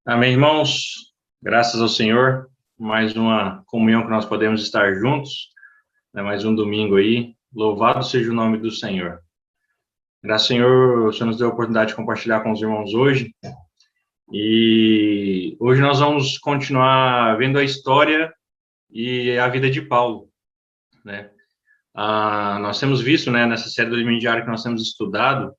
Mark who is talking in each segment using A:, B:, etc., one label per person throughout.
A: Amém, irmãos. Graças ao Senhor, mais uma comunhão que nós podemos estar juntos, né? Mais um domingo aí. Louvado seja o nome do Senhor. Graças ao Senhor, o Senhor nos deu a oportunidade de compartilhar com os irmãos hoje. E hoje nós vamos continuar vendo a história e a vida de Paulo, né? Nós temos visto, né, nessa série do livro diário que nós temos estudado,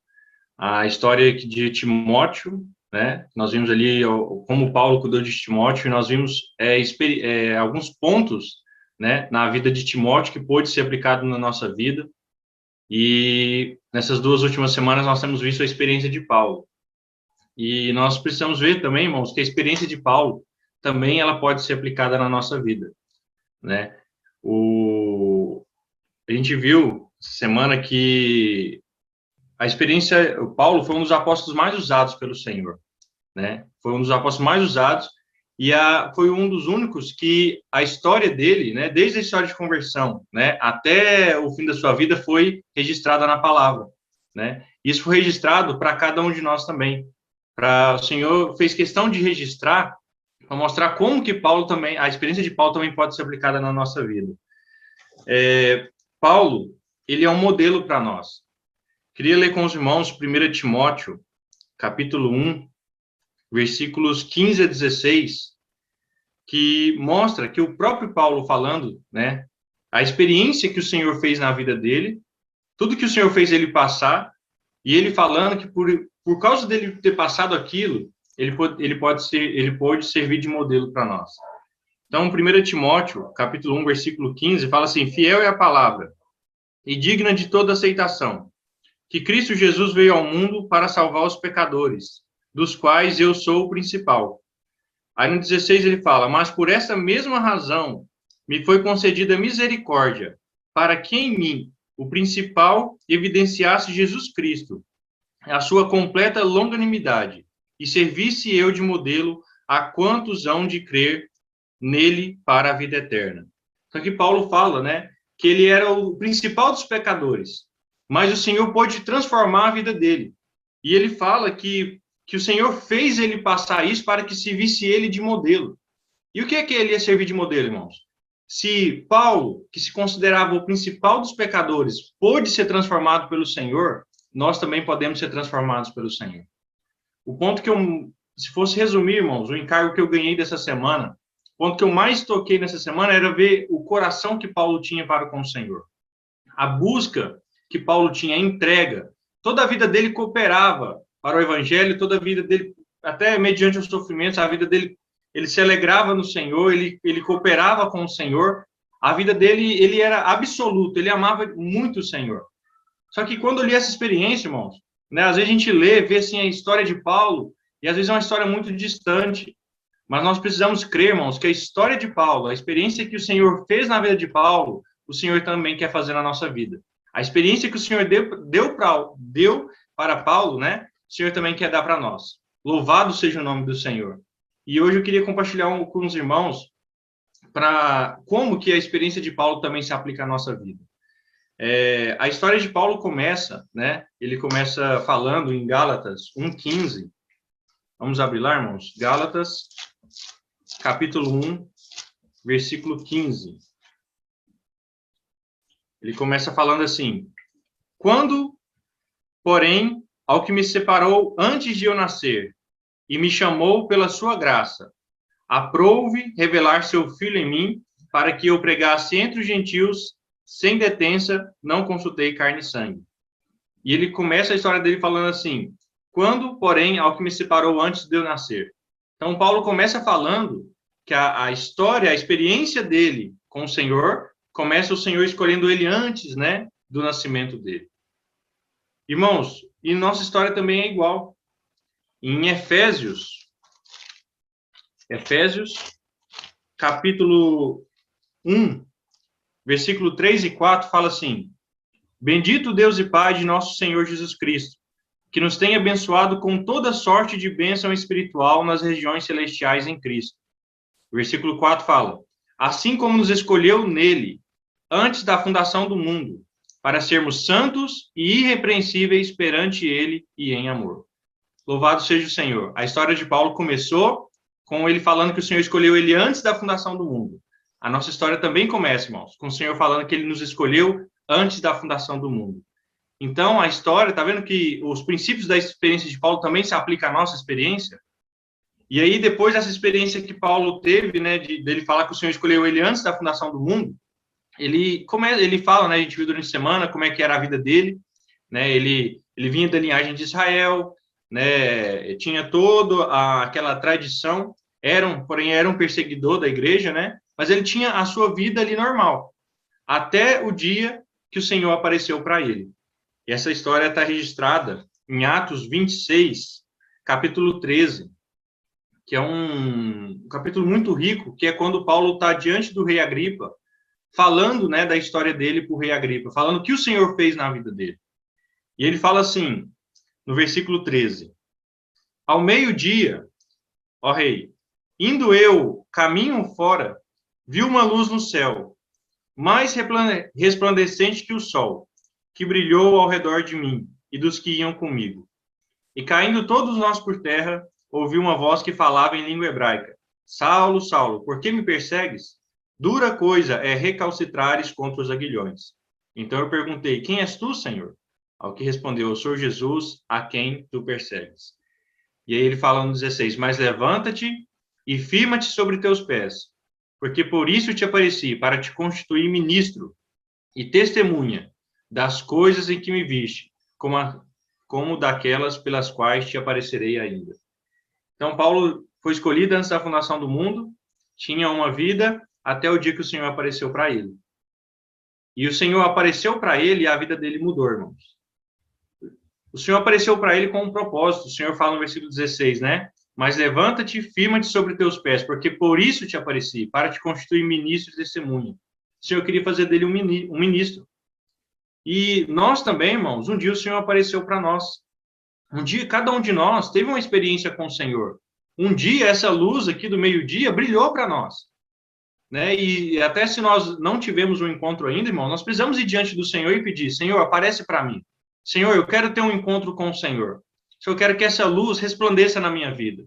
A: a história de Timóteo, né? Nós vimos ali como Paulo cuidou de Timóteo, e nós vimos alguns pontos, né, na vida de Timóteo que pôde ser aplicado na nossa vida. E nessas duas últimas semanas nós temos visto a experiência de Paulo. E nós precisamos ver também, irmãos, que a experiência de Paulo também ela pode ser aplicada na nossa vida, né? A gente viu semana que o Paulo foi um dos apóstolos mais usados pelo Senhor, né? Foi um dos apóstolos mais usados e foi um dos únicos que a história dele, né, desde a história de conversão, né, até o fim da sua vida foi registrada na palavra, né? Isso foi registrado para cada um de nós também. O Senhor fez questão de registrar para mostrar como que Paulo também, a experiência de Paulo também pode ser aplicada na nossa vida. Paulo, ele é um modelo para nós. Queria ler com os irmãos 1 Timóteo, capítulo 1, versículos 15 a 16, que mostra que o próprio Paulo falando, né, a experiência que o Senhor fez na vida dele, tudo que o Senhor fez ele passar, e ele falando que por causa dele ter passado aquilo, ele pode servir de modelo para nós. Então, 1 Timóteo, capítulo 1, versículo 15, fala assim: fiel é a palavra, e digna de toda aceitação, que Cristo Jesus veio ao mundo para salvar os pecadores, dos quais eu sou o principal. Aí no 16 ele fala: mas por essa mesma razão me foi concedida misericórdia, para que em mim, o principal, evidenciasse Jesus Cristo, a sua completa longanimidade, e servisse eu de modelo a quantos hão de crer nele para a vida eterna. Então aqui Paulo fala, né, que ele era o principal dos pecadores, mas o Senhor pôde transformar a vida dele. E ele fala que o Senhor fez ele passar isso para que se visse ele de modelo. E o que é que ele ia servir de modelo, irmãos? Se Paulo, que se considerava o principal dos pecadores, pôde ser transformado pelo Senhor, nós também podemos ser transformados pelo Senhor. O ponto que se fosse resumir, irmãos, o encargo que eu ganhei dessa semana, o ponto que eu mais toquei nessa semana era ver o coração que Paulo tinha para com o Senhor. A busca que Paulo tinha, a entrega. Toda a vida dele cooperava para o evangelho, toda a vida dele, até mediante os sofrimentos, a vida dele, ele se alegrava no Senhor, ele cooperava com o Senhor. A vida dele, ele era absoluto, ele amava muito o Senhor. Só que quando eu li essa experiência, irmãos, né, às vezes a gente vê assim a história de Paulo, e às vezes é uma história muito distante. Mas nós precisamos crer, irmãos, que a história de Paulo, a experiência que o Senhor fez na vida de Paulo, o Senhor também quer fazer na nossa vida. A experiência que o Senhor deu para Paulo, né? O Senhor também quer dar para nós. Louvado seja o nome do Senhor. E hoje eu queria compartilhar com os irmãos para como que a experiência de Paulo também se aplica à nossa vida. A história de Paulo começa, né? Ele começa falando em Gálatas 1:15. Vamos abrir lá, irmãos? Gálatas, capítulo 1, versículo 15. Ele começa falando assim: quando, porém, ao que me separou antes de eu nascer e me chamou pela sua graça, aprouve revelar seu Filho em mim, para que eu pregasse entre os gentios, sem detença, não consultei carne e sangue. E ele começa a história dele falando assim: quando, porém, ao que me separou antes de eu nascer. Então, Paulo começa falando que a história, a experiência dele com o Senhor, começa o Senhor escolhendo ele antes, né, do nascimento dele. Irmãos, e nossa história também é igual. Em Efésios, capítulo 1, versículo 3 e 4, fala assim: bendito Deus e Pai de nosso Senhor Jesus Cristo, que nos tem abençoado com toda sorte de bênção espiritual nas regiões celestiais em Cristo. O versículo 4 fala: assim como nos escolheu nele, antes da fundação do mundo, para sermos santos e irrepreensíveis perante ele e em amor. Louvado seja o Senhor. A história de Paulo começou com ele falando que o Senhor escolheu ele antes da fundação do mundo. A nossa história também começa, irmãos, com o Senhor falando que ele nos escolheu antes da fundação do mundo. Então, a história, tá vendo que os princípios da experiência de Paulo também se aplicam à nossa experiência? E aí, depois dessa experiência que Paulo teve, né, dele falar que o Senhor escolheu ele antes da fundação do mundo, ele fala, né, a gente viu durante a semana como é que era a vida dele, né, ele vinha da linhagem de Israel, né, tinha toda aquela tradição, porém era um perseguidor da igreja, né, mas ele tinha a sua vida ali normal, até o dia que o Senhor apareceu para ele. E essa história está registrada em Atos 26, capítulo 13, que é um capítulo muito rico, que é quando Paulo está diante do rei Agripa, falando, né, da história dele para o rei Agripa, falando o que o Senhor fez na vida dele. E ele fala assim, no versículo 13, ao meio-dia, ó rei, indo eu caminho fora, vi uma luz no céu, mais resplandecente que o sol, que brilhou ao redor de mim e dos que iam comigo. E caindo todos nós por terra, ouvi uma voz que falava em língua hebraica, Saulo, Saulo, por que me persegues? Dura coisa é recalcitrares contra os aguilhões. Então eu perguntei, quem és tu, Senhor? Ao que respondeu, eu sou Jesus, a quem tu persegues. E aí ele fala no 16, mas levanta-te e firma-te sobre teus pés, porque por isso te apareci, para te constituir ministro e testemunha das coisas em que me viste, como daquelas pelas quais te aparecerei ainda. Então, Paulo foi escolhido antes da fundação do mundo, tinha uma vida até o dia que o Senhor apareceu para ele. E o Senhor apareceu para ele e a vida dele mudou, irmãos. O Senhor apareceu para ele com um propósito. O Senhor fala no versículo 16, né? Mas levanta-te e firma-te sobre teus pés, porque por isso te apareci, para te constituir ministro e testemunha. O Senhor queria fazer dele um ministro. E nós também, irmãos, um dia o Senhor apareceu para nós. Um dia, cada um de nós teve uma experiência com o Senhor. Um dia, essa luz aqui do meio-dia brilhou para nós. Né? E até se nós não tivemos um encontro ainda, irmão, nós precisamos ir diante do Senhor e pedir, Senhor, aparece para mim. Senhor, eu quero ter um encontro com o Senhor. Eu quero que essa luz resplandeça na minha vida.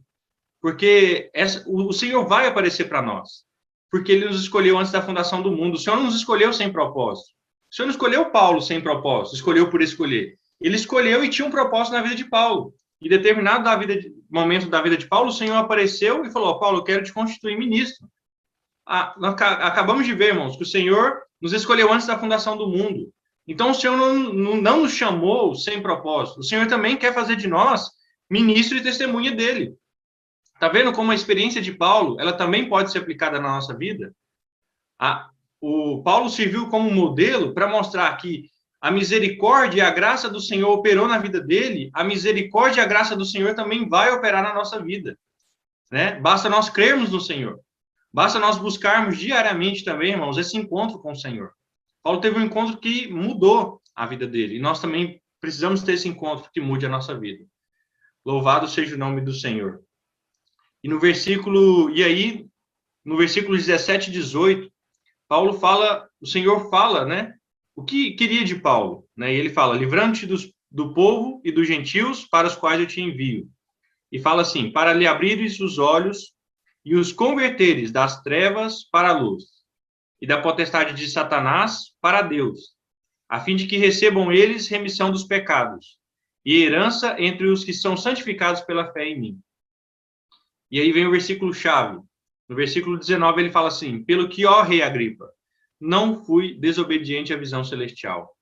A: Porque o Senhor vai aparecer para nós. Porque Ele nos escolheu antes da fundação do mundo. O Senhor não nos escolheu sem propósito. O Senhor não escolheu Paulo sem propósito, escolheu por escolher. Ele escolheu e tinha um propósito na vida de Paulo. Em determinado momento da vida de Paulo, o Senhor apareceu e falou, Paulo, eu quero te constituir ministro. Nós acabamos de ver, irmãos, que o Senhor nos escolheu antes da fundação do mundo. Então, o Senhor não nos chamou sem propósito. O Senhor também quer fazer de nós ministro e testemunha dele. Está vendo como a experiência de Paulo, ela também pode ser aplicada na nossa vida? O Paulo serviu como modelo para mostrar que a misericórdia e a graça do Senhor operou na vida dele, a misericórdia e a graça do Senhor também vai operar na nossa vida. Né? Basta nós crermos no Senhor. Basta nós buscarmos diariamente também, irmãos, esse encontro com o Senhor. Paulo teve um encontro que mudou a vida dele. E nós também precisamos ter esse encontro que mude a nossa vida. Louvado seja o nome do Senhor. E no versículo 17 e 18, o Senhor fala, né? O que queria de Paulo, né? E ele fala, livrando-te do povo e dos gentios para os quais eu te envio. E fala assim, para lhe abrires os olhos e os converteres das trevas para a luz, e da potestade de Satanás para Deus, a fim de que recebam eles remissão dos pecados, e herança entre os que são santificados pela fé em mim. E aí vem o versículo-chave. No versículo 19 ele fala assim, pelo que, ó rei Agripa, não fui desobediente à visão celestial.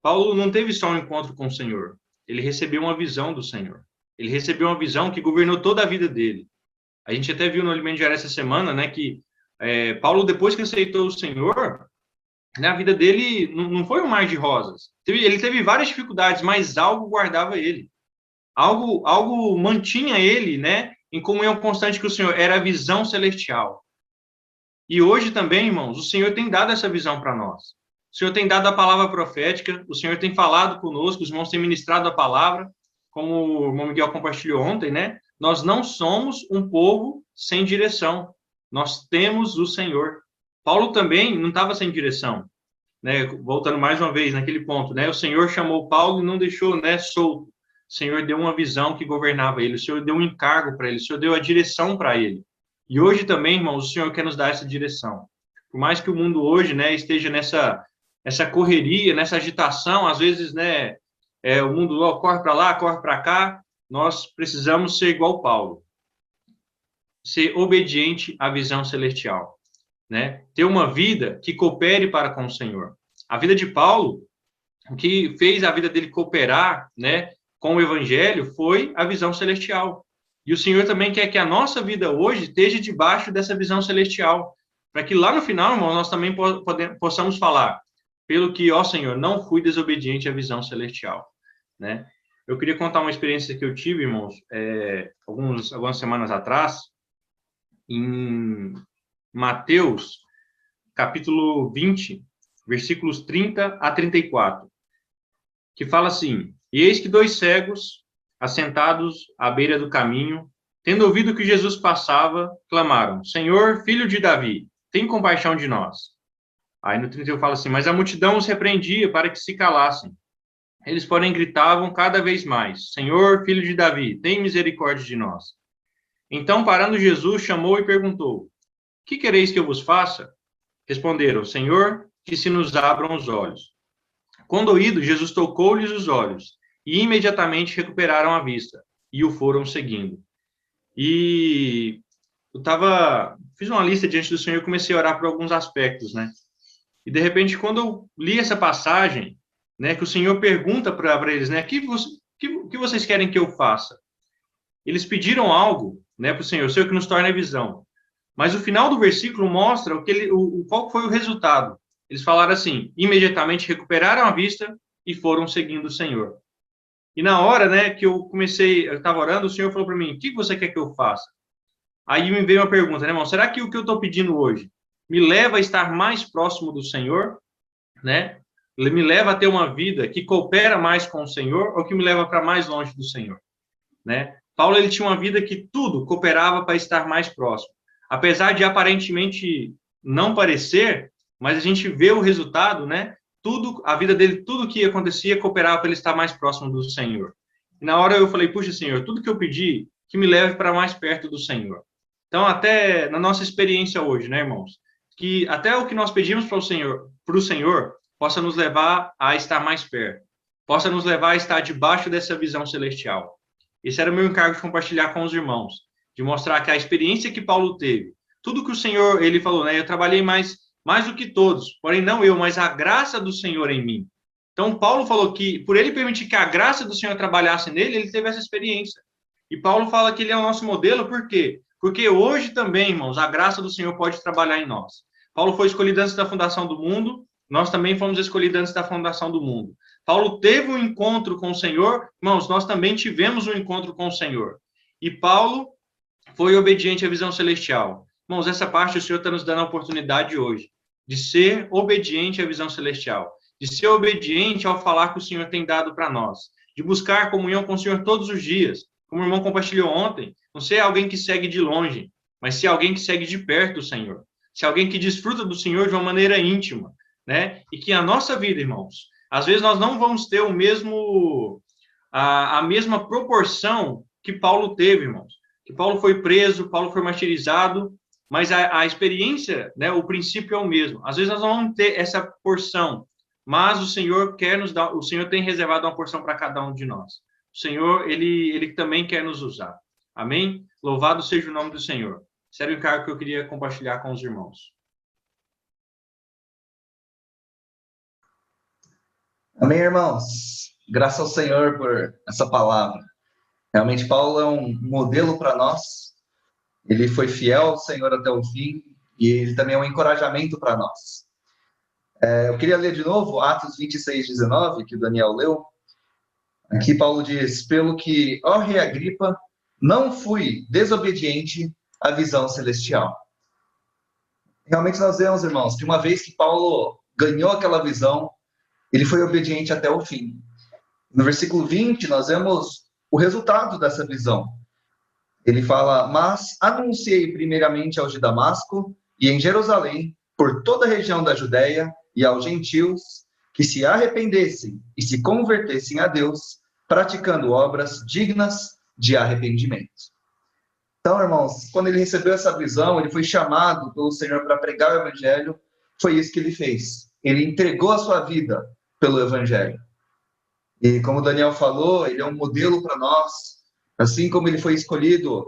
A: Paulo não teve só um encontro com o Senhor, ele recebeu uma visão do Senhor. Ele recebeu uma visão que governou toda a vida dele. A gente até viu no Alimento Diário essa semana, né, que Paulo, depois que aceitou o Senhor, né, a vida dele não foi um mar de rosas. Ele teve várias dificuldades, mas algo guardava ele. Algo mantinha ele, né, em comunhão constante com o Senhor. Era a visão celestial. E hoje também, irmãos, o Senhor tem dado essa visão para nós. O Senhor tem dado a palavra profética, o Senhor tem falado conosco, os irmãos têm ministrado a palavra, como o irmão Miguel compartilhou ontem, né? Nós não somos um povo sem direção. Nós temos o Senhor. Paulo também não estava sem direção, né? Voltando mais uma vez naquele ponto, né? O Senhor chamou Paulo e não deixou, né, solto. o Senhor deu uma visão que governava ele, o Senhor deu um encargo para ele, o Senhor deu a direção para ele. E hoje também, irmãos, o Senhor quer nos dar essa direção. Por mais que o mundo hoje, né, esteja nessa correria, nessa agitação, às vezes, né, o mundo corre para lá, corre para cá, nós precisamos ser igual Paulo, ser obediente à visão celestial, né? Ter uma vida que coopere para com o Senhor. A vida de Paulo, o que fez a vida dele cooperar, né, com o Evangelho, foi a visão celestial. E o Senhor também quer que a nossa vida hoje esteja debaixo dessa visão celestial, para que lá no final, irmão, nós também possamos falar, pelo que, ó Senhor, não fui desobediente à visão celestial, né? Eu queria contar uma experiência que eu tive, irmãos, algumas semanas atrás, em Mateus, capítulo 20, versículos 30 a 34, que fala assim: E eis que 2 cegos, assentados à beira do caminho, tendo ouvido que Jesus passava, clamaram: Senhor, filho de Davi, tem compaixão de nós. Aí no 31 fala assim: Mas a multidão os repreendia para que se calassem. Eles, porém, gritavam cada vez mais: Senhor, filho de Davi, tem misericórdia de nós. Então, parando Jesus, chamou e perguntou: Que quereis que eu vos faça? Responderam: Senhor, que se nos abram os olhos. Quando ouído, Jesus tocou-lhes os olhos, e imediatamente recuperaram a vista, e o foram seguindo. E fiz uma lista diante do Senhor e comecei a orar por alguns aspectos, né? E, de repente, quando eu li essa passagem, né, que o Senhor pergunta para eles, né, que vocês querem que eu faça? Eles pediram algo, né, para o Senhor que nos torna a visão. Mas o final do versículo mostra qual foi o resultado. Eles falaram assim: imediatamente recuperaram a vista e foram seguindo o Senhor. E na hora, né, que eu estava orando, o Senhor falou para mim: o que você quer que eu faça? Aí me veio uma pergunta, né, irmão? Será que o que eu estou pedindo hoje me leva a estar mais próximo do Senhor, né? Me leva a ter uma vida que coopera mais com o Senhor ou que me leva para mais longe do Senhor, né? Paulo, ele tinha uma vida que tudo cooperava para estar mais próximo. Apesar de aparentemente não parecer, mas a gente vê o resultado, né? A vida dele, tudo que acontecia cooperava para ele estar mais próximo do Senhor. E na hora eu falei: puxa, Senhor, tudo que eu pedi, que me leve para mais perto do Senhor. Então, até na nossa experiência hoje, né, irmãos? Que até o que nós pedimos para o Senhor, possa nos levar a estar mais perto, possa nos levar a estar debaixo dessa visão celestial. Esse era o meu encargo de compartilhar com os irmãos, de mostrar que a experiência que Paulo teve, tudo que o Senhor, ele falou, né? Eu trabalhei mais do que todos, porém não eu, mas a graça do Senhor em mim. Então, Paulo falou que, por ele permitir que a graça do Senhor trabalhasse nele, ele teve essa experiência. E Paulo fala que ele é o nosso modelo, por quê? Porque hoje também, irmãos, a graça do Senhor pode trabalhar em nós. Paulo foi escolhido antes da fundação do mundo, nós também fomos escolhidos antes da fundação do mundo. Paulo teve um encontro com o Senhor, irmãos, nós também tivemos um encontro com o Senhor. E Paulo foi obediente à visão celestial. Irmãos, essa parte o Senhor está nos dando a oportunidade hoje de ser obediente à visão celestial, de ser obediente ao falar que o Senhor tem dado para nós, de buscar comunhão com o Senhor todos os dias, como o irmão compartilhou ontem, não ser alguém que segue de longe, mas ser alguém que segue de perto o Senhor, ser alguém que desfruta do Senhor de uma maneira íntima, né? E que a nossa vida, irmãos, às vezes nós não vamos ter a mesma proporção que Paulo teve, irmãos. Que Paulo foi preso, Paulo foi martirizado, mas a experiência, né, o princípio é o mesmo. Às vezes nós não vamos ter essa porção, mas o Senhor quer nos dar, o Senhor tem reservado uma porção para cada um de nós. O Senhor, ele também quer nos usar. Amém? Louvado seja o nome do Senhor. Esse era o encargo que eu queria compartilhar com os irmãos.
B: Amém, irmãos? Graças ao Senhor por essa palavra. Realmente, Paulo é um modelo para nós. Ele foi fiel ao Senhor até o fim e ele também é um encorajamento para nós. Eu queria ler de novo Atos 26, 19, que o Daniel leu. Aqui Paulo diz: pelo que, ó rei Agripa, não fui desobediente à visão celestial. Realmente nós vemos, irmãos, que uma vez que Paulo ganhou aquela visão, ele foi obediente até o fim. No versículo 20, nós vemos o resultado dessa visão. Ele fala: mas anunciei primeiramente aos de Damasco e em Jerusalém, por toda a região da Judéia e aos gentios, que se arrependessem e se convertessem a Deus, praticando obras dignas de arrependimento. Então, irmãos, quando ele recebeu essa visão, ele foi chamado pelo Senhor para pregar o Evangelho, foi isso que ele fez. Ele entregou a sua vida pelo Evangelho. E como o Daniel falou, ele é um modelo para nós. Assim como ele foi escolhido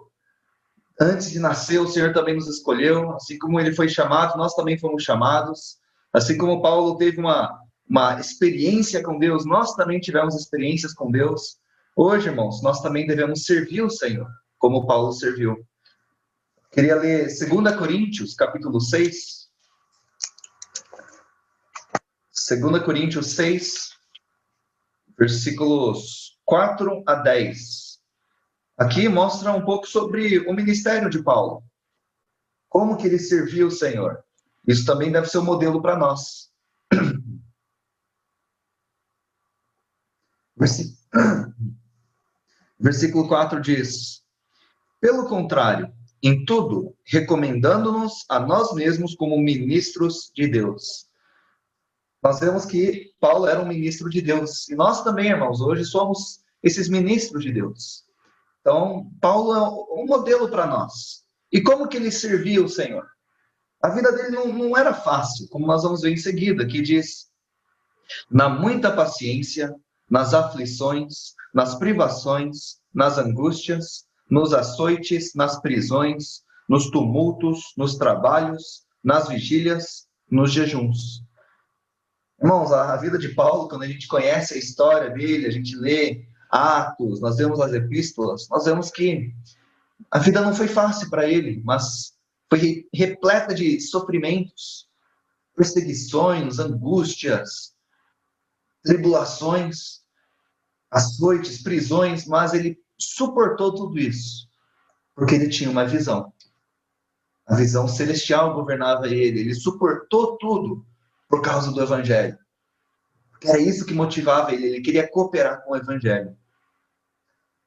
B: antes de nascer, o Senhor também nos escolheu. Assim como ele foi chamado, nós também fomos chamados. Assim como Paulo teve uma experiência com Deus, nós também tivemos experiências com Deus. Hoje, irmãos, nós também devemos servir o Senhor, como Paulo serviu. Queria ler 2 Coríntios, capítulo 6. 2 Coríntios 6, versículos 4 a 10. Aqui mostra um pouco sobre o ministério de Paulo. Como que ele serviu o Senhor. Isso também deve ser um modelo para nós. Versículo 4 diz: pelo contrário, em tudo, recomendando-nos a nós mesmos como ministros de Deus. Nós vemos que Paulo era um ministro de Deus. E nós também, irmãos, hoje somos esses ministros de Deus. Então, Paulo é um modelo para nós. E como que ele servia o Senhor? A vida dele não era fácil, como nós vamos ver em seguida, que diz: na muita paciência, nas aflições, nas privações, nas angústias, nos açoites, nas prisões, nos tumultos, nos trabalhos, nas vigílias, nos jejuns. Irmãos, a vida de Paulo, quando a gente conhece a história dele, a gente lê Atos, nós vemos as epístolas, nós vemos que a vida não foi fácil para ele, mas foi repleta de sofrimentos, perseguições, angústias, tribulações, açoites, prisões, mas ele suportou tudo isso, porque ele tinha uma visão. A visão celestial governava ele suportou tudo por causa do Evangelho. Porque era isso que motivava ele queria cooperar com o Evangelho.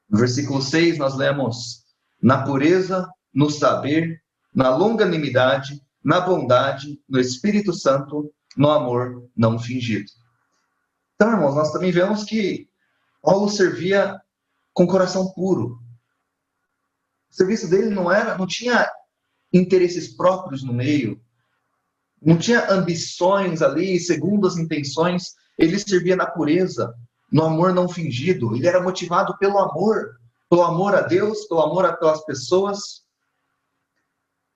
B: No versículo 6, nós lemos: na pureza, no saber, na longanimidade, na bondade, no Espírito Santo, no amor não fingido. Então, irmãos, nós também vemos que Paulo servia com coração puro. O serviço dele não tinha interesses próprios no meio, não tinha ambições ali, segundo as intenções. Ele servia na pureza, no amor não fingido. Ele era motivado pelo amor a Deus, pelo amor pelas pessoas.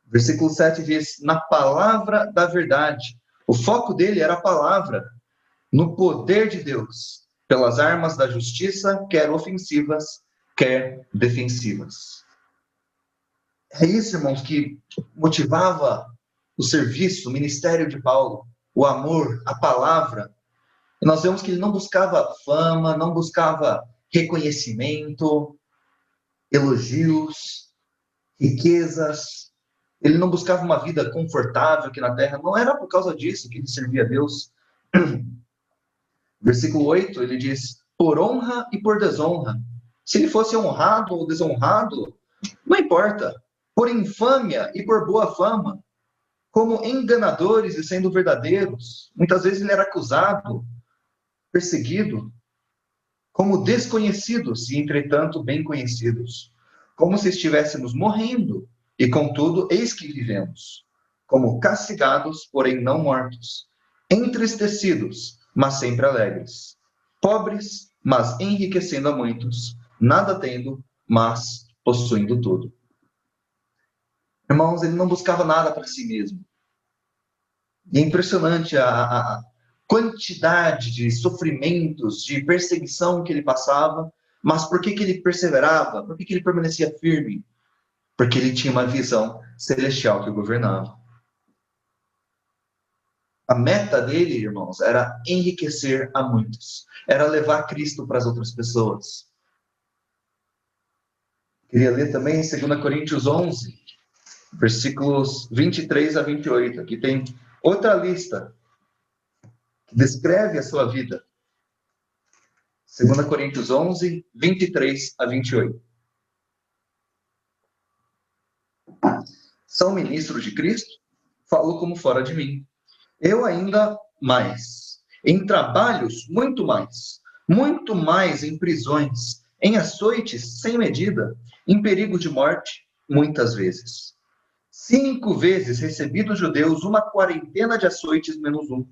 B: Versículo 7 diz: na palavra da verdade. O foco dele era a palavra, no poder de Deus, pelas armas da justiça, quer ofensivas, quer defensivas. É isso, irmãos, que motivava o serviço, o ministério de Paulo, o amor, a palavra. E nós vemos que ele não buscava fama, não buscava reconhecimento, elogios, riquezas. Ele não buscava uma vida confortável aqui na terra. Não era por causa disso que ele servia a Deus. Versículo 8, ele diz: por honra e por desonra. Se ele fosse honrado ou desonrado, não importa. Por infâmia e por boa fama. Como enganadores e sendo verdadeiros. Muitas vezes ele era acusado, perseguido. Como desconhecidos e, entretanto, bem conhecidos. Como se estivéssemos morrendo, e, contudo, eis que vivemos. Como castigados, porém não mortos. Entristecidos, mas sempre alegres. Pobres, mas enriquecendo a muitos. Nada tendo, mas possuindo tudo. Irmãos, ele não buscava nada para si mesmo. E é impressionante a quantidade de sofrimentos, de perseguição que ele passava. Mas por que ele perseverava? Por que ele permanecia firme? Porque ele tinha uma visão celestial que o governava. A meta dele, irmãos, era enriquecer a muitos. Era levar Cristo para as outras pessoas. Queria ler também em 2 Coríntios 11, versículos 23 a 28. Aqui tem outra lista que descreve a sua vida. 2 Coríntios 11, 23 a 28. São ministros de Cristo? Falo como fora de mim. Eu ainda mais. Em trabalhos, muito mais. muito mais em prisões, em açoites sem medida, em perigo de morte, muitas vezes. 5 vezes recebi dos judeus uma quarentena de açoites menos um.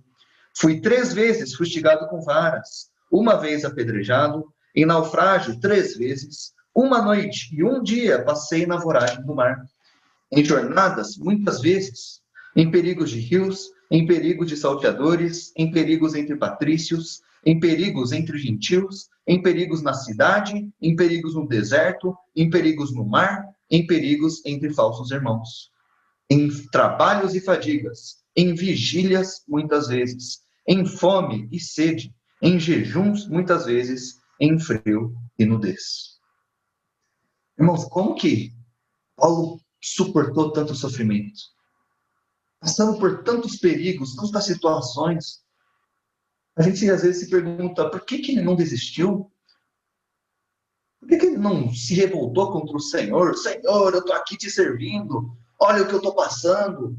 B: Fui 3 vezes fustigado com varas, uma vez apedrejado, em naufrágio 3 vezes, uma noite e um dia passei na voragem do mar. Em jornadas, muitas vezes, em perigos de rios, em perigos de salteadores, em perigos entre patrícios, em perigos entre gentios, em perigos na cidade, em perigos no deserto, em perigos no mar, em perigos entre falsos irmãos. Em trabalhos e fadigas, em vigílias, muitas vezes, em fome e sede, em jejuns, muitas vezes, em frio e nudez. Irmãos, como que Paulo suportou tanto sofrimento? Passando por tantos perigos, tantas situações. A gente às vezes se pergunta, por que ele não desistiu? Por que ele não se revoltou contra o Senhor? Senhor, eu estou aqui te servindo. Olha o que eu estou passando.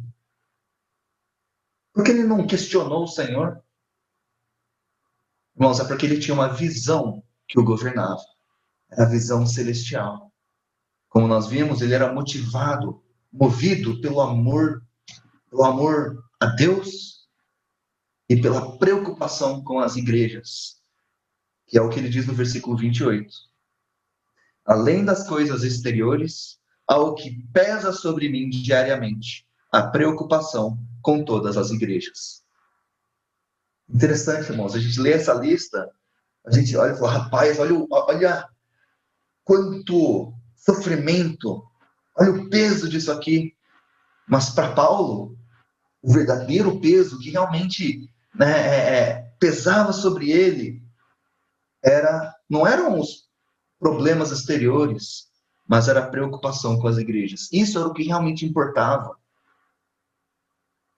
B: Por que ele não questionou o Senhor? Irmãos, é porque ele tinha uma visão que o governava. Era a visão celestial. Como nós vimos, ele era motivado, movido pelo amor a Deus e pela preocupação com as igrejas, que é o que ele diz no versículo 28. Além das coisas exteriores, há o que pesa sobre mim diariamente, a preocupação com todas as igrejas. Interessante, irmãos, a gente lê essa lista, a gente olha e fala, rapaz, olha quanto sofrimento, olha o peso disso aqui. Mas para Paulo, o verdadeiro peso que realmente pesava sobre ele não eram os problemas exteriores, mas era a preocupação com as igrejas. Isso era o que realmente importava.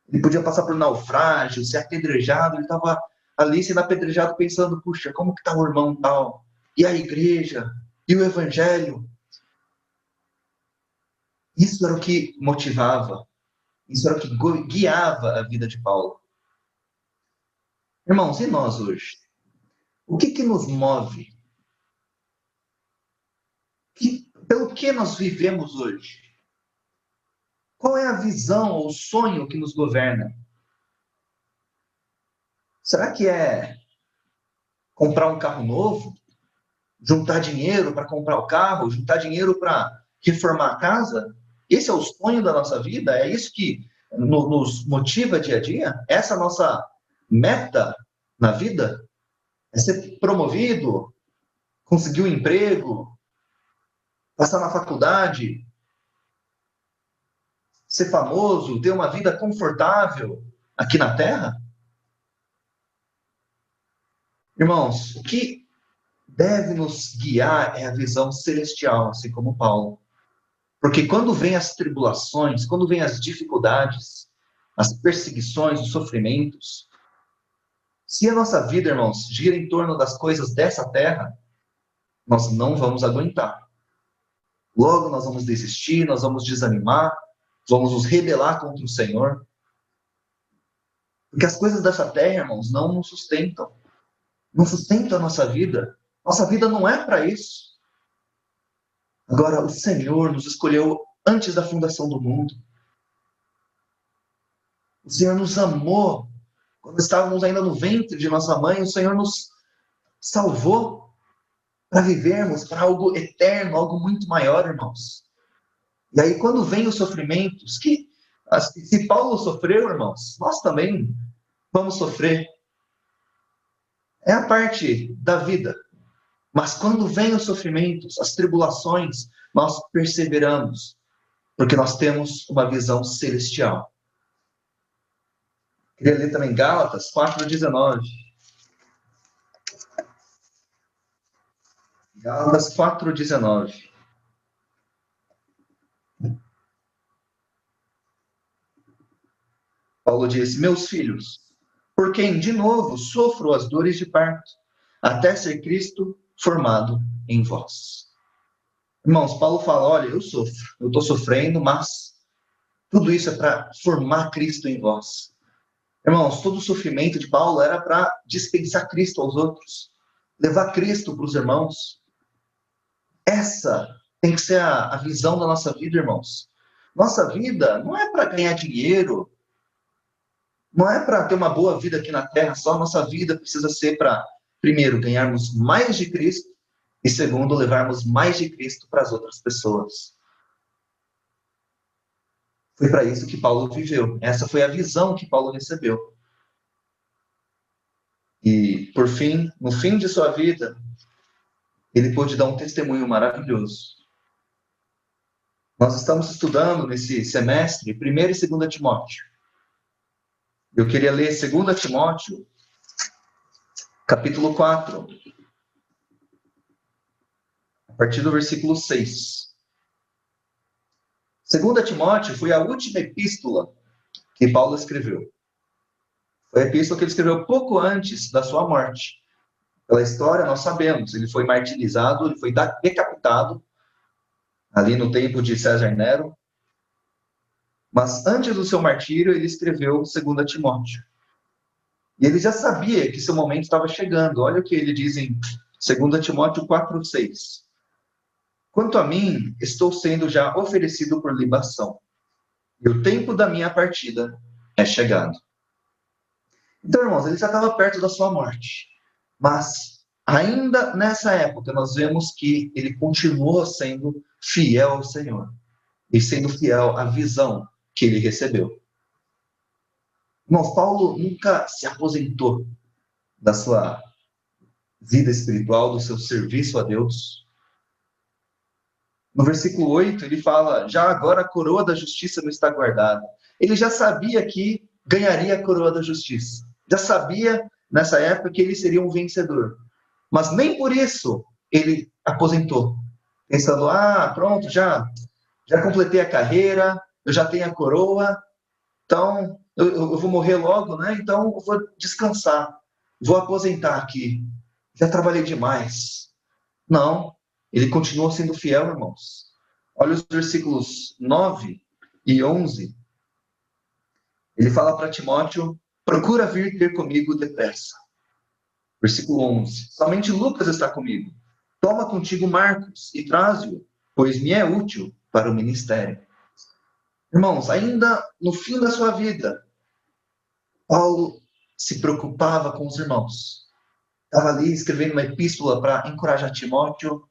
B: Ele podia passar por naufrágio, ser apedrejado, ele estava ali sendo apedrejado pensando, puxa, como que está o irmão tal? E a igreja? E o evangelho? Isso era o que motivava, isso era o que guiava a vida de Paulo. Irmãos, e nós hoje? O que nos move? Pelo que nós vivemos hoje? Qual é a visão ou o sonho que nos governa? Será que é comprar um carro novo? Juntar dinheiro para comprar o carro? Juntar dinheiro para reformar a casa? Esse é o sonho da nossa vida? É isso que nos motiva dia a dia? Essa é a nossa meta na vida? É ser promovido? Conseguir um emprego? Passar na faculdade? Ser famoso? Ter uma vida confortável aqui na Terra? Irmãos, o que deve nos guiar é a visão celestial, assim como Paulo. Porque quando vem as tribulações, quando vem as dificuldades, as perseguições, os sofrimentos, se a nossa vida, irmãos, gira em torno das coisas dessa terra, nós não vamos aguentar. Logo nós vamos desistir, nós vamos desanimar, vamos nos rebelar contra o Senhor. Porque as coisas dessa terra, irmãos, não nos sustentam. Não sustentam a nossa vida. Nossa vida não é para isso. Agora, o Senhor nos escolheu antes da fundação do mundo. O Senhor nos amou. Quando estávamos ainda no ventre de nossa mãe, o Senhor nos salvou para vivermos para algo eterno, algo muito maior, irmãos. E aí, quando vem os sofrimentos, se Paulo sofreu, irmãos, nós também vamos sofrer. É a parte da vida. Mas quando vem os sofrimentos, as tribulações, nós perseveramos, porque nós temos uma visão celestial. Queria ler também Gálatas 4:19. Gálatas 4:19. Paulo diz, meus filhos, por quem de novo sofro as dores de parto, até ser Cristo formado em vós. Irmãos, Paulo fala, olha, eu estou sofrendo, mas tudo isso é para formar Cristo em vós. Irmãos, todo o sofrimento de Paulo era para dispensar Cristo aos outros. levar Cristo para os irmãos. Essa tem que ser a visão da nossa vida, irmãos. Nossa vida não é para ganhar dinheiro, não é para ter uma boa vida aqui na terra, só nossa vida precisa ser para, primeiro, ganharmos mais de Cristo e, segundo, levarmos mais de Cristo para as outras pessoas. Foi para isso que Paulo viveu. Essa foi a visão que Paulo recebeu. E, por fim, no fim de sua vida, ele pôde dar um testemunho maravilhoso. Nós estamos estudando nesse semestre 1º e 2 Timóteo. Eu queria ler 2 Timóteo, capítulo 4, a partir do versículo 6. 2 Timóteo foi a última epístola que Paulo escreveu. Foi a epístola que ele escreveu pouco antes da sua morte. Pela história, nós sabemos, ele foi martirizado, ele foi decapitado, ali no tempo de César Nero. Mas antes do seu martírio, ele escreveu 2 Timóteo. E ele já sabia que seu momento estava chegando. Olha o que ele diz em 2 Timóteo 4:6. Quanto a mim, estou sendo já oferecido por libação, e o tempo da minha partida é chegado. Então, irmãos, ele já estava perto da sua morte. Mas, ainda nessa época, nós vemos que ele continuou sendo fiel ao Senhor. E sendo fiel à visão que ele recebeu. Irmãos, Paulo nunca se aposentou da sua vida espiritual, do seu serviço a Deus. No versículo 8, ele fala, já agora a coroa da justiça me está guardada. Ele já sabia que ganharia a coroa da justiça. Já sabia, nessa época, que ele seria um vencedor. Mas nem por isso ele aposentou. Pensando, pronto, já completei a carreira, eu já tenho a coroa, então eu vou morrer logo, né? Então eu vou descansar, vou aposentar aqui. Já trabalhei demais. Não, ele continua sendo fiel, irmãos. Olha os versículos 9 e 11. Ele fala para Timóteo, procura vir ter comigo depressa. Versículo 11. Somente Lucas está comigo. Toma contigo Marcos e traze-o, pois me é útil para o ministério. Irmãos, ainda no fim da sua vida, Paulo se preocupava com os irmãos. Estava ali escrevendo uma epístola para encorajar Timóteo,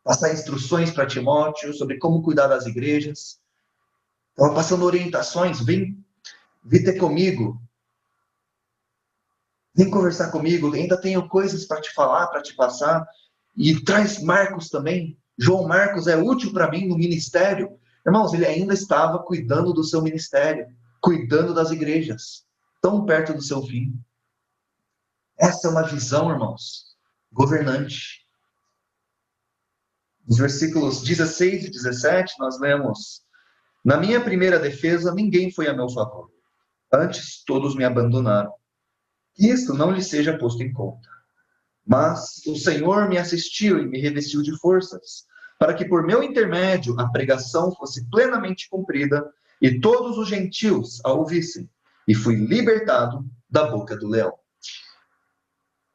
B: passar instruções para Timóteo sobre como cuidar das igrejas. Estava passando orientações, vem ter comigo. Vem conversar comigo, ainda tenho coisas para te falar, para te passar. E traz Marcos também. João Marcos é útil para mim no ministério. Irmãos, ele ainda estava cuidando do seu ministério, cuidando das igrejas, tão perto do seu fim. Essa é uma visão, irmãos, governante. Nos versículos 16 e 17, nós lemos, na minha primeira defesa, ninguém foi a meu favor. Antes, todos me abandonaram. Que isto não lhe seja posto em conta. Mas o Senhor me assistiu e me revestiu de forças, para que por meu intermédio a pregação fosse plenamente cumprida e todos os gentios a ouvissem. E fui libertado da boca do leão.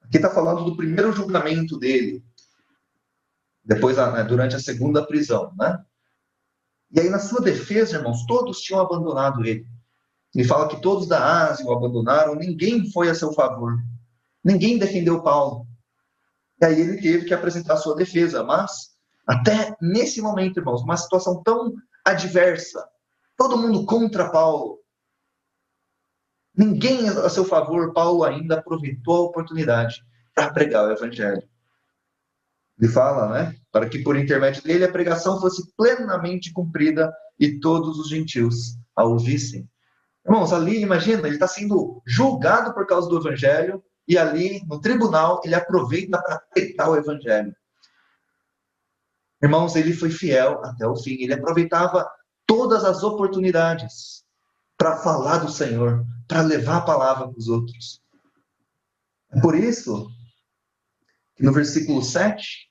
B: Aqui está falando do primeiro julgamento dele, depois durante a segunda prisão, né? E aí na sua defesa, irmãos, todos tinham abandonado ele. Ele fala que todos da Ásia o abandonaram, ninguém foi a seu favor. Ninguém defendeu Paulo. E aí ele teve que apresentar a sua defesa. Mas, até nesse momento, irmãos, uma situação tão adversa, todo mundo contra Paulo, ninguém a seu favor, Paulo ainda aproveitou a oportunidade para pregar o evangelho. Ele fala, né? Para que por intermédio dele a pregação fosse plenamente cumprida e todos os gentios a ouvissem. Irmãos, ali, imagina, ele está sendo julgado por causa do evangelho e ali, no tribunal, ele aproveita para pregar o evangelho. Irmãos, ele foi fiel até o fim. Ele aproveitava todas as oportunidades para falar do Senhor, para levar a palavra para os outros. É por isso que no versículo 7,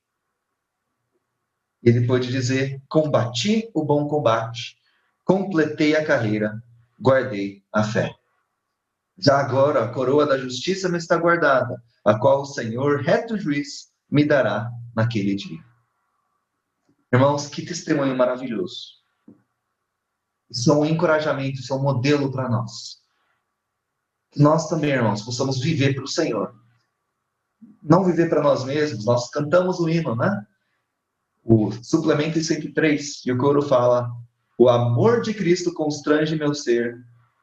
B: ele pode dizer, combati o bom combate, completei a carreira, guardei a fé. Já agora a coroa da justiça me está guardada, a qual o Senhor, reto juiz, me dará naquele dia. Irmãos, que testemunho maravilhoso. Isso é um encorajamento, isso é um modelo para nós. Que nós também, irmãos, possamos viver para o Senhor. Não viver para nós mesmos. Nós cantamos o hino, né? O suplemento 103, e o coro fala: o amor de Cristo constrange meu ser.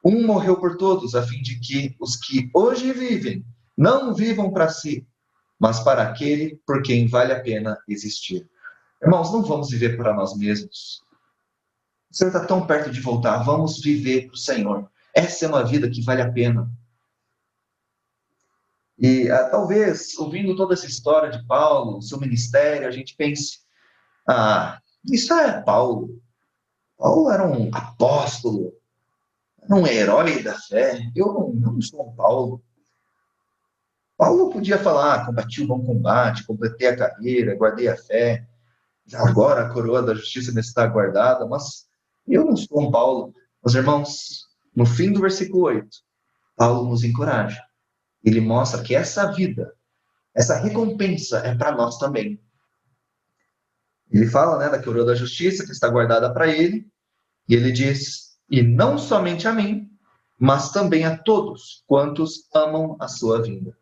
B: Um morreu por todos, a fim de que os que hoje vivem não vivam para si, mas para aquele por quem vale a pena existir. Irmãos, não vamos viver para nós mesmos. O Senhor está tão perto de voltar. Vamos viver para o Senhor. Essa é uma vida que vale a pena. E talvez, ouvindo toda essa história de Paulo, seu ministério, a gente pense: isso é Paulo. Paulo era um apóstolo, era um herói da fé. Eu não sou um Paulo. Paulo podia falar: combati o bom combate, completei a carreira, guardei a fé. Agora a coroa da justiça me está guardada, mas eu não sou um Paulo. Meus irmãos, no fim do versículo 8, Paulo nos encoraja. Ele mostra que essa vida, essa recompensa é para nós também. Ele fala, né, da coroa da justiça que está guardada para ele, e ele diz: e não somente a mim, mas também a todos quantos amam a sua vinda.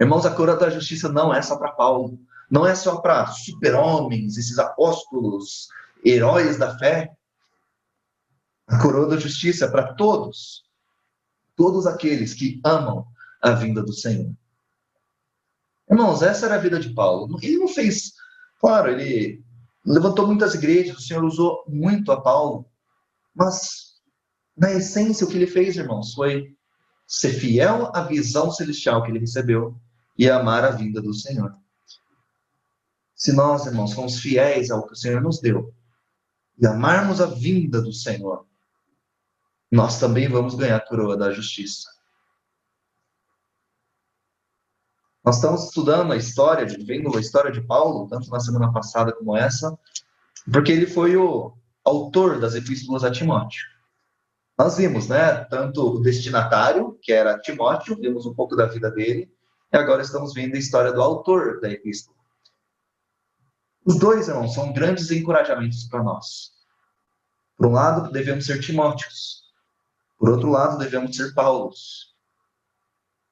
B: Irmãos, a coroa da justiça não é só para Paulo, não é só para super-homens, esses apóstolos, heróis da fé. A coroa da justiça é para todos, todos aqueles que amam a vinda do Senhor. Irmãos, essa era a vida de Paulo. Ele não fez, claro, ele levantou muitas igrejas, o Senhor usou muito a Paulo, mas na essência o que ele fez, irmãos, foi ser fiel à visão celestial que ele recebeu e amar a vinda do Senhor. Se nós, irmãos, formos fiéis ao que o Senhor nos deu e amarmos a vinda do Senhor, nós também vamos ganhar a coroa da justiça. Nós estamos estudando vendo a história de Paulo, tanto na semana passada como essa, porque ele foi o autor das epístolas a Timóteo. Nós vimos, né, tanto o destinatário, que era Timóteo, vimos um pouco da vida dele, e agora estamos vendo a história do autor da epístola. Os dois, irmãos, são grandes encorajamentos para nós. Por um lado, devemos ser Timóteos. Por outro lado, devemos ser Paulos,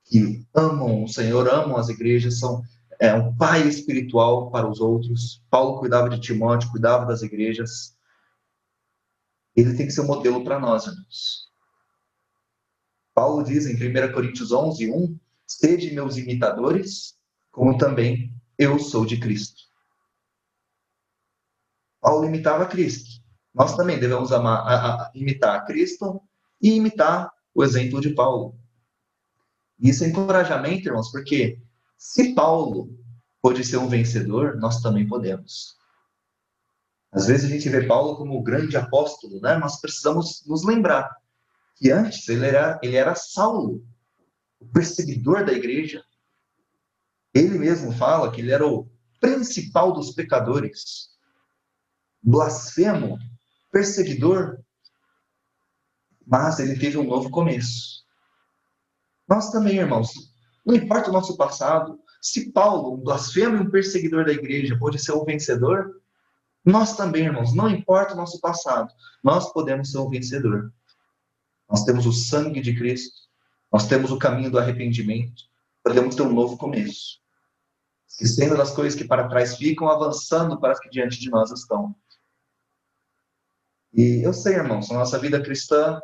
B: que amam o Senhor, amam as igrejas, são um pai espiritual para os outros. Paulo cuidava de Timóteo, cuidava das igrejas. Ele tem que ser um modelo para nós, irmãos. Paulo diz em 1 Coríntios 11, 1, sede meus imitadores, como também eu sou de Cristo. Paulo imitava Cristo. Nós também devemos imitar a Cristo e imitar o exemplo de Paulo. Isso é encorajamento, irmãos, porque se Paulo pôde ser um vencedor, nós também podemos. Às vezes a gente vê Paulo como o grande apóstolo, né? Mas precisamos nos lembrar que antes ele era Saulo, o perseguidor da igreja. Ele mesmo fala que ele era o principal dos pecadores, blasfemo, perseguidor, mas ele teve um novo começo. Nós também, irmãos, não importa o nosso passado, se Paulo, um blasfemo e um perseguidor da igreja, pode ser um vencedor, nós também, irmãos, não importa o nosso passado, nós podemos ser um vencedor. Nós temos o sangue de Cristo, nós temos o caminho do arrependimento, podemos ter um novo começo. Esquecendo das coisas que para trás ficam, avançando para as que diante de nós estão. E eu sei, irmãos, na nossa vida cristã,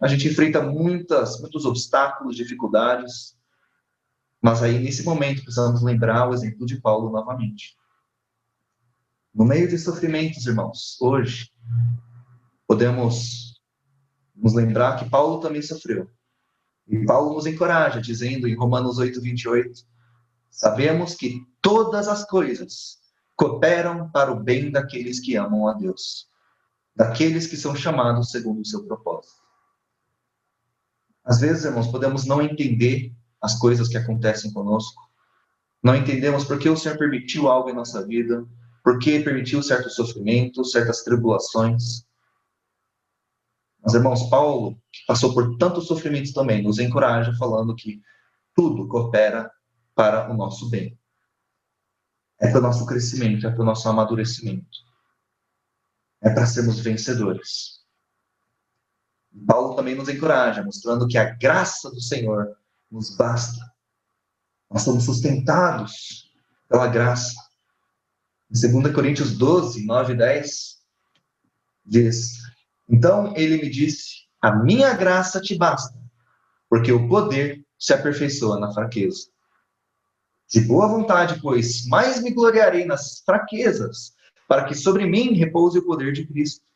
B: a gente enfrenta muitos obstáculos, dificuldades, mas aí, nesse momento, precisamos lembrar o exemplo de Paulo novamente. No meio de sofrimentos, irmãos, hoje, podemos nos lembrar que Paulo também sofreu. E Paulo nos encoraja, dizendo em Romanos 8:28, sabemos que todas as coisas cooperam para o bem daqueles que amam a Deus, daqueles que são chamados segundo o seu propósito. Às vezes, irmãos, podemos não entender as coisas que acontecem conosco, não entendemos por que o Senhor permitiu algo em nossa vida, por que permitiu certos sofrimentos, certas tribulações. Mas, irmãos, Paulo, que passou por tantos sofrimentos também, nos encoraja falando que tudo coopera para o nosso bem. É para o nosso crescimento, é para o nosso amadurecimento. É para sermos vencedores. Paulo também nos encoraja, mostrando que a graça do Senhor nos basta. Nós somos sustentados pela graça. Em 2 Coríntios 12, 9 e 10, diz: Então ele me disse, a minha graça te basta, porque o poder se aperfeiçoa na fraqueza. De boa vontade, pois, mais me gloriarei nas fraquezas, para que sobre mim repouse o poder de Cristo.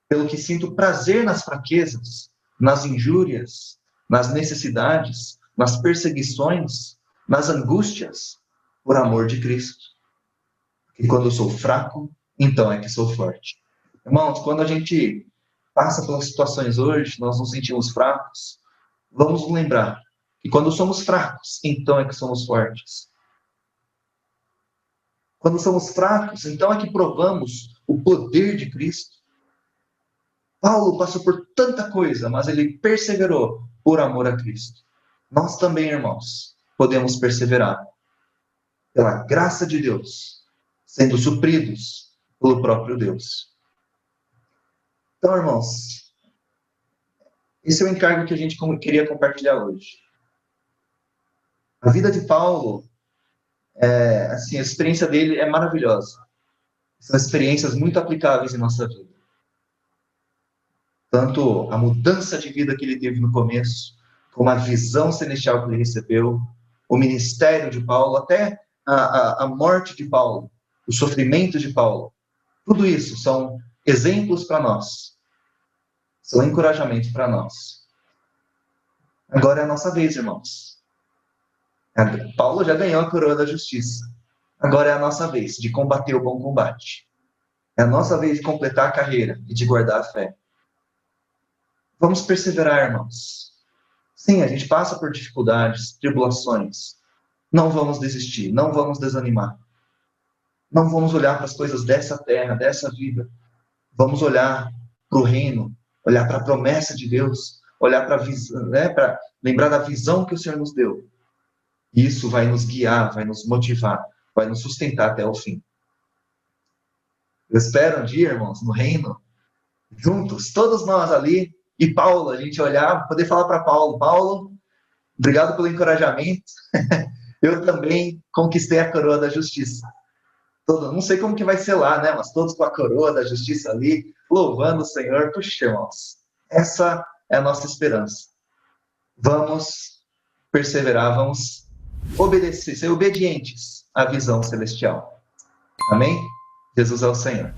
B: Pelo que sinto prazer nas fraquezas, nas injúrias, nas necessidades, nas perseguições, nas angústias, por amor de Cristo. Porque quando eu sou fraco, então é que sou forte. Irmãos, quando a gente passa pelas situações hoje, nós nos sentimos fracos, vamos nos lembrar que quando somos fracos, então é que somos fortes. Quando somos fracos, então é que provamos o poder de Cristo. Paulo passou por tanta coisa, mas ele perseverou por amor a Cristo. Nós também, irmãos, podemos perseverar pela graça de Deus, sendo supridos pelo próprio Deus. Então, irmãos, esse é o encargo que a gente queria compartilhar hoje. A vida de Paulo, a experiência dele é maravilhosa. São experiências muito aplicáveis em nossa vida. Tanto a mudança de vida que ele teve no começo, como a visão celestial que ele recebeu, o ministério de Paulo, até a morte de Paulo, o sofrimento de Paulo. Tudo isso são exemplos para nós. São encorajamentos para nós. Agora é a nossa vez, irmãos. Paulo já ganhou a coroa da justiça. Agora é a nossa vez de combater o bom combate. É a nossa vez de completar a carreira e de guardar a fé. Vamos perseverar, irmãos. Sim, a gente passa por dificuldades, tribulações. Não vamos desistir, não vamos desanimar. Não vamos olhar para as coisas dessa terra, dessa vida. Vamos olhar para o reino, olhar para a promessa de Deus, olhar para a visão, para lembrar da visão que o Senhor nos deu. Isso vai nos guiar, vai nos motivar, vai nos sustentar até o fim. Eu espero um dia, irmãos, no reino, juntos, todos nós ali, e Paulo, a gente olhar, poder falar para Paulo, Paulo, obrigado pelo encorajamento, eu também conquistei a coroa da justiça. Não sei como que vai ser lá, né? Mas todos com a coroa da justiça ali, louvando o Senhor. Puxa, irmãos, essa é a nossa esperança. Vamos perseverar, vamos obedecer, ser obedientes à visão celestial. Amém? Jesus é o Senhor.